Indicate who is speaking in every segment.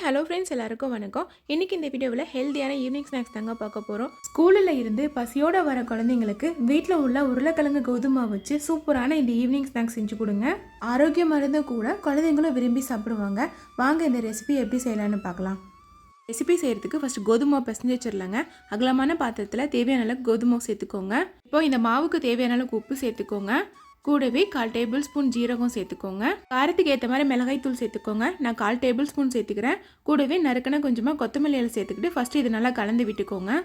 Speaker 1: Hi hello friends, எல்லாருக்கும் வணக்கம். இன்றைக்கி இந்த வீடியோவில் ஹெல்த்தியான ஈவினிங் ஸ்நாக்ஸ் தாங்க பார்க்க போகிறோம். ஸ்கூலில் இருந்து பசியோடு வர குழந்தைங்களுக்கு வீட்டில் உள்ள உருளைக்கிழங்கு கோதுமை வச்சு சூப்பரான இந்த ஈவினிங் ஸ்நாக்ஸ் செஞ்சு கொடுங்க. ஆரோக்கியம் மருந்து கூட குழந்தைங்களும் விரும்பி சாப்பிடுவாங்க. வாங்க இந்த ரெசிபி எப்படி செய்யலான்னு பார்க்கலாம். ரெசிபி செய்கிறதுக்கு ஃபஸ்ட்டு கோதுமை பிசைஞ்சு வச்சிடலாங்க. அகலமான பாத்திரத்தில் தேவையான அளவுக்கு கோதுமை சேர்த்துக்கோங்க. இப்போ இந்த மாவுக்கு தேவையான அளவுக்கு உப்பு சேர்த்துக்கோங்க. கூடவே 1/4 டேபிள் ஸ்பூன் ஜீரகம் சேர்த்துக்கோங்க. காரத்துக்கு ஏற்ற மாதிரி மிளகாய் தூள் சேர்த்துக்கோங்க. நான் 1/4 டேபிள் ஸ்பூன் சேர்த்துக்கிறேன். கூடவே நறுக்கின கொஞ்சமாக கொத்தமல்லி இலை சேர்த்துக்கிட்டு ஃபஸ்ட்டு இது நல்லா கலந்து விட்டுக்கோங்க.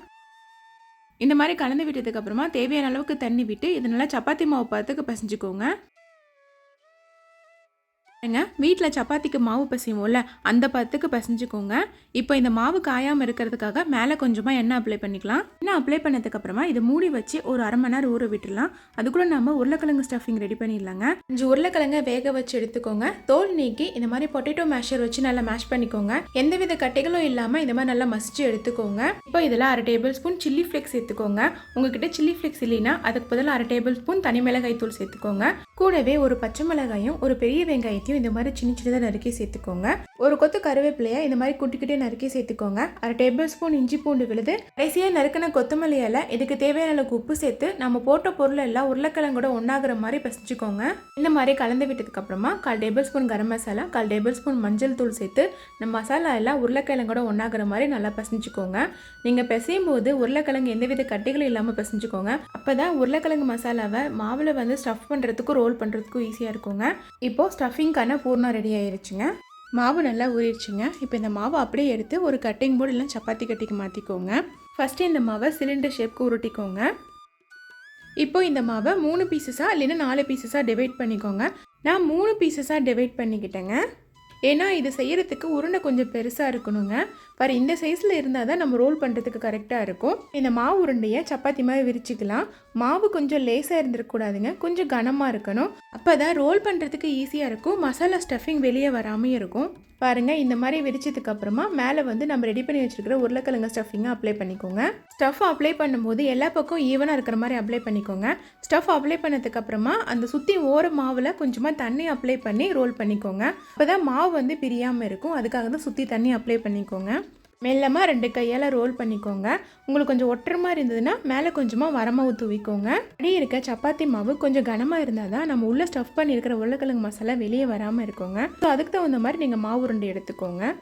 Speaker 1: இந்த மாதிரி கலந்து விட்டதுக்கப்புறமா தேவையான அளவுக்கு தண்ணி விட்டு இது நல்லா சப்பாத்தி மாவு பார்த்துக்கு பிசைஞ்சுக்கோங்க. வீட்டில் சப்பாத்திக்கு மாவு பிசைவோம்ல, அந்த பத்துக்கு பிசைஞ்சுக்கோங்க. இப்போ இந்த மாவு காயாமல் இருக்கிறதுக்காக மேலே கொஞ்சமாக எண்ணெய் அப்ளை பண்ணிக்கலாம். எண்ணெய் அப்ளை பண்ணதுக்கப்புறமா இதை மூடி வச்சு ஒரு அரை மணி நேரம் ஊற விட்டுடலாம். அதுக்குள்ளே நம்ம உருளைக்கிழங்கு ஸ்டஃபிங் ரெடி பண்ணிடலாங்க. 5 உருளைக்கிழங்கை வேக வச்சு எடுத்துக்கோங்க. தோல் நீக்கி இந்த மாதிரி பொட்டேட்டோ மேஷர் வச்சு நல்லா மேஷ் பண்ணிக்கோங்க. எந்தவித கட்டைகளும் இல்லாமல் இந்த மாதிரி நல்லா மசிச்சு எடுத்துக்கோங்க. இப்போ இதில் 1/2 டேபிள் ஸ்பூன் சில்லி ஃப்ளேக்ஸ் சேர்த்துக்கோங்க. உங்ககிட்ட சில்லி ஃப்ளேக்ஸ் இல்லைன்னா அதுக்கு பதிலாக 1/2 டேபிள் ஸ்பூன் தனி மிளகாய் தூள் சேர்த்துக்கோங்க. கூடவே ஒரு பச்சை மிளகாயும் ஒரு பெரிய வெங்காயத்தையும் இந்த மாதிரி சின்னதாக நறுக்கி சேர்த்துக்கோங்க. ஒரு கொத்து கருவேப்பிலையை இந்த மாதிரி குட்டிக்கிட்டே நறுக்கி சேர்த்துக்கோங்க. 1/2 டேபிள் ஸ்பூன் இஞ்சி பூண்டு விழுது, கடைசியாக நறுக்கின கொத்தமல்லி இலை, இதுக்கு தேவையான அளவுக்கு உப்பு சேர்த்து நம்ம போட்ட பொருள் எல்லாம் உருளைக்கிழங்கோட ஒன்றாகிற மாதிரி பிசைஞ்சுக்கோங்க. இந்த மாதிரி கலந்து விட்டதுக்கு அப்புறமா 1/4 table spoon garam masala, 1/4 table spoon மஞ்சள் தூள் சேர்த்து நம்ம மசாலா எல்லாம் உருளைக்கிழங்கோட ஒன்றாகிற மாதிரி நல்லா பிசைஞ்சுக்கோங்க. நீங்கள் பிசையும் போது உருளைக்கிழங்கு எந்தவித கட்டிகளும் இல்லாமல் பிசைஞ்சுக்கோங்க. அப்போதான் உருளைக்கிழங்கு மசாலாவை மாவில் வந்து ஸ்டஃப் பண்ணுறதுக்கும் ரோல் பண்ணுறதுக்கும் ஈஸியாக இருக்குங்க. இப்போது ஸ்டஃபிங்கான பூர்ணம் ரெடி ஆயிருச்சுங்க. மாவு நல்லா ஊறிடுச்சுங்க. இப்போ இந்த மாவை அப்படியே எடுத்து ஒரு கட்டிங் போர்டு இல்லை சப்பாத்தி கட்டிக்கு மாற்றிக்கோங்க. ஃபஸ்ட்டு இந்த மாவை சிலிண்டர் ஷேப்க்கு உருட்டிக்கோங்க. இப்போ இந்த மாவை 3 பீசஸாக இல்லைன்னா 4 பீசஸாக டிவைட் பண்ணிக்கோங்க. நான் 3 பீசஸாக டிவைட் பண்ணிக்கிட்டேங்க. ஏன்னா இது செய்கிறதுக்கு உருண்டை கொஞ்சம் பெருசாக இருக்கணுங்க. பாரு, இந்த சைஸில் இருந்தால் தான் நம்ம ரோல் பண்ணுறதுக்கு கரெக்டாக இருக்கும். இந்த மாவு உருண்டையை சப்பாத்தி மாதிரி விரிச்சிக்கலாம். மாவு கொஞ்சம் லேசாக இருந்துருக்கூடாதுங்க, கொஞ்சம் கனமாக இருக்கணும். அப்போ தான் ரோல் பண்ணுறதுக்கு ஈஸியாக இருக்கும். மசாலா ஸ்டஃபிங் வெளியே வராமல் இருக்கும். பாருங்கள், இந்த மாதிரி விரிச்சதுக்கு அப்புறமா மேலே வந்து நம்ம ரெடி பண்ணி வச்சுருக்கிற உருளைக்கிழங்கு ஸ்டஃபிங்கை அப்ளை பண்ணிக்கோங்க. ஸ்டஃப் அப்ளை பண்ணும்போது எல்லா பக்கம் ஈவனாக இருக்கிற மாதிரி அப்ளை பண்ணிக்கோங்க. ஸ்டஃப் அப்ளை பண்ணதுக்கு அப்புறமா அந்த சுற்றி ஓர மாவில் கொஞ்சமாக தண்ணி அப்ளை பண்ணி ரோல் பண்ணிக்கோங்க. அப்போ தான் மாவு வந்து பிரியாமல் இருக்கும். அதுக்காக தான் சுற்றி தண்ணி அப்ளை பண்ணிக்கோங்க. மெல்லமாக 2 கையால் ரோல் பண்ணிக்கோங்க. உங்களுக்கு கொஞ்சம் ஒட்டுற மாதிரி இருந்ததுன்னா மேலே கொஞ்சமாக வரமாவு தூவிக்கோங்க. அப்படி இருக்க சப்பாத்தி மாவு கொஞ்சம் கனமாக இருந்தால் தான் நம்ம உள்ளே ஸ்டஃப் பண்ணியிருக்கிற உருளைக்கிழங்கு மசாலா வெளியே வராமல் இருக்குங்க. ஸோ அதுக்கு தகுந்த மாதிரி நீங்கள் மாவு உருண்டை எடுத்துக்கோங்க.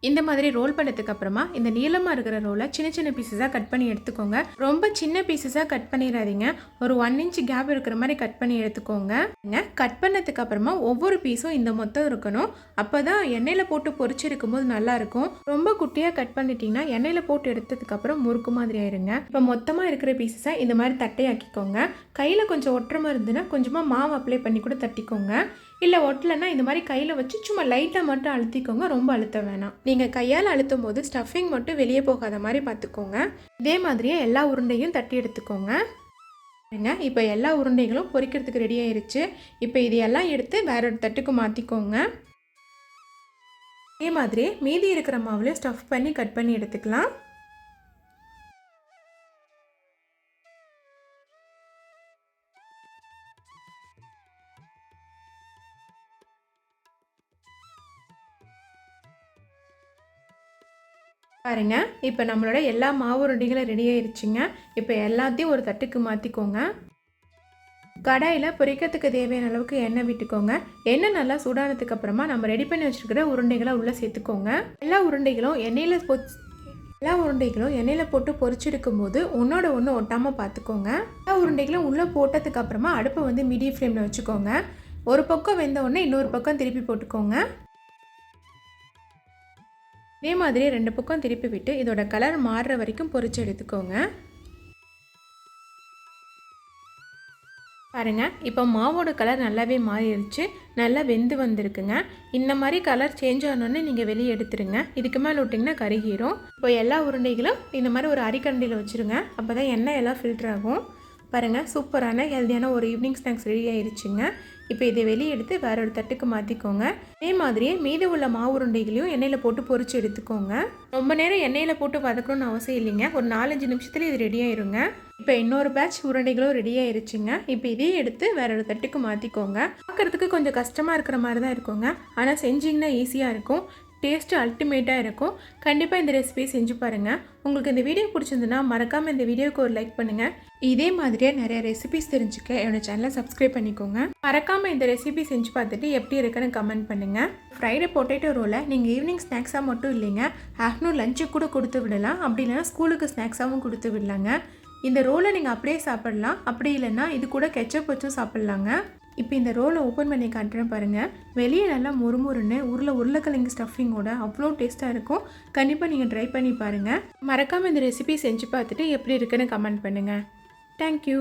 Speaker 1: இந்த மாதிரி ரோல் பண்ணதுக்கு அப்புறமா இந்த நீளமாக இருக்கிற ரோலை சின்ன சின்ன பீசஸாக கட் பண்ணி எடுத்துக்கோங்க. ரொம்ப சின்ன பீசஸாக கட் பண்ணிடாதீங்க. ஒரு 1 இன்ச் கேப் இருக்கிற மாதிரி கட் பண்ணி எடுத்துக்கோங்க. கட் பண்ணதுக்கு அப்புறமா ஒவ்வொரு பீஸும் இந்த மொத்தம் இருக்கணும். அப்போ தான் எண்ணெயில் போட்டு பொரிச்சிருக்கும் போது நல்லாயிருக்கும். ரொம்ப குட்டியாக கட் பண்ணிட்டீங்கன்னா எண்ணெயில் போட்டு எடுத்ததுக்கு அப்புறம் முறுக்கு மாதிரி ஆயிருங்க. இப்போ மொத்தமாக இருக்கிற பீசஸை இந்த மாதிரி தட்டையாக்கிக்கோங்க. கையில் கொஞ்சம் ஒட்டுறமா இருந்துன்னா கொஞ்சமாக மாவு அப்ளை பண்ணி கூட தட்டிக்கோங்க. இல்லை ஒட்டலைன்னா இந்த மாதிரி கையில் வச்சு சும்மா லைட்டாக மட்டும் அழுத்திக்கோங்க. ரொம்ப அழுத்த வேணாம். நீங்கள் கையால் அழுத்தும் போது ஸ்டஃபிங் மட்டும் வெளியே போகாத மாதிரி பார்த்துக்கோங்க. இதே மாதிரியே எல்லா உருண்டையும் தட்டி எடுத்துக்கோங்க. இப்போ எல்லா உருண்டைகளும் பொரிக்கிறதுக்கு ரெடி ஆயிருச்சு. இப்போ இது எல்லாம் எடுத்து வேற ஒரு தட்டுக்கு மாற்றிக்கோங்க. இதே மாதிரி மீதி இருக்கிற மாவுலேயும் ஸ்டஃப் பண்ணி கட் பண்ணி எடுத்துக்கலாம். பாருங்க, இப்போ நம்மளோட எல்லா மாவு உருண்டைகளும் ரெடி ஆயிருச்சுங்க. இப்போ எல்லாத்தையும் ஒரு தட்டுக்கு மாற்றிக்கோங்க. கடாயில் பொரிக்கிறதுக்கு தேவையான அளவுக்கு எண்ணெய் விட்டுக்கோங்க. எண்ணெய் நல்லா சூடானதுக்கு அப்புறமா நம்ம ரெடி பண்ணி வச்சுருக்கிற உருண்டைகளை உள்ளே சேர்த்துக்கோங்க. எல்லா உருண்டைகளும் எண்ணெயில் போட்டு பொரிச்செடுக்கும் போது ஒன்றோட ஒன்று ஒட்டாமல் பார்த்துக்கோங்க. எல்லா உருண்டைகளும் உள்ளே போட்டதுக்கு அப்புறமா அடுப்பை வந்து மீடியம் ஃப்ளேமில் வச்சுக்கோங்க. ஒரு பக்கம் வெந்த உடனே இன்னொரு பக்கம் திருப்பி போட்டுக்கோங்க. இதே மாதிரி 2 பக்கம் திருப்பி விட்டு இதோட கலர் மாறுற வரைக்கும் பொரிச்சு எடுத்துக்கோங்க. பாருங்கள், இப்போ மாவோட கலர் நல்லாவே மாறிடுச்சு. நல்லா வெந்து வந்திருக்குங்க. இந்த மாதிரி கலர் சேஞ்ச் ஆனோடனே நீங்கள் வெளியே எடுத்துருங்க. இதுக்கு மேலே விட்டிங்கன்னா கருகிரும். இப்போ எல்லா உருண்டைகளும் இந்த மாதிரி ஒரு அரிக்கண்டியில் வச்சுருங்க. அப்போ தான் எண்ணெய் எல்லாம் ஃபில்டர் ஆகும். பாருங்கள், சூப்பரான ஹெல்த்தியான ஒரு ஈவினிங் ஸ்நாக்ஸ் ரெடி ஆயிடுச்சுங்க. இப்போ இதை வெளியே எடுத்து வேற ஒரு தட்டுக்கு மாற்றிக்கோங்க. அதே மாதிரியே மீதி உள்ள மாவு உருண்டைகளையும் எண்ணெயில் போட்டு பொரிச்சு எடுத்துக்கோங்க. ரொம்ப நேரம் எண்ணெயில் போட்டு வதக்கணும்னு அவசியம் இல்லைங்க. ஒரு 4-5 நிமிஷத்துல இது ரெடி ஆயிருங்க. இப்போ இன்னொரு பேட்ச் உருண்டைகளும் ரெடி ஆயிருச்சுங்க. இப்போ இதையும் எடுத்து வேற ஒரு தட்டுக்கு மாற்றிக்கோங்க. பார்க்குறதுக்கு கொஞ்சம் கஷ்டமாக இருக்கிற மாதிரி தான் இருக்குங்க. ஆனால் செஞ்சிங்கன்னா ஈஸியாக இருக்கும். டேஸ்ட்டு அல்டிமேட்டாக இருக்கும். கண்டிப்பாக இந்த ரெசிபி செஞ்சு பாருங்கள். உங்களுக்கு இந்த வீடியோ பிடிச்சிருந்துன்னா மறக்காமல் இந்த வீடியோவுக்கு ஒரு லைக் பண்ணுங்கள். இதே மாதிரியே நிறைய ரெசிபிஸ் தெரிஞ்சுக்க என்னோட சேனலை சப்ஸ்கிரைப் பண்ணிக்கோங்க. மறக்காமல் இந்த ரெசிபி செஞ்சு பார்த்துட்டு எப்படி இருக்குன்னு கமெண்ட் பண்ணுங்கள். ஃப்ரைடே பொட்டேட்டோ ரோலை நீங்கள் ஈவினிங் ஸ்நாக்ஸாக மட்டும் இல்லைங்க, ஆஃப்டர்நூன் லஞ்சுக்கு கூட கொடுத்து விடலாம். அப்படி இல்லைனா ஸ்கூலுக்கு ஸ்நாக்ஸாகவும் கொடுத்து விடலாங்க. இந்த ரோலை நீங்கள் அப்படியே சாப்பிடலாம், அப்படி இல்லைன்னா இது கூட கெச்சப் வச்சும் சாப்பிட்லாங்க. இப்போ இந்த ரோலை ஓப்பன் பண்ணி காட்டுறேன் பாருங்கள். வெளியே நல்லா முறுமுறுன்னு உருளைக்கிழங்கு ஸ்டஃபிங்கோட அவ்வளோ டேஸ்ட்டாக இருக்கும். கண்டிப்பாக நீங்கள் ட்ரை பண்ணி பாருங்கள். மறக்காமல் இந்த ரெசிபி செஞ்சு பார்த்துட்டு எப்படி இருக்குன்னு கமெண்ட் பண்ணுங்கள். தேங்க்யூ.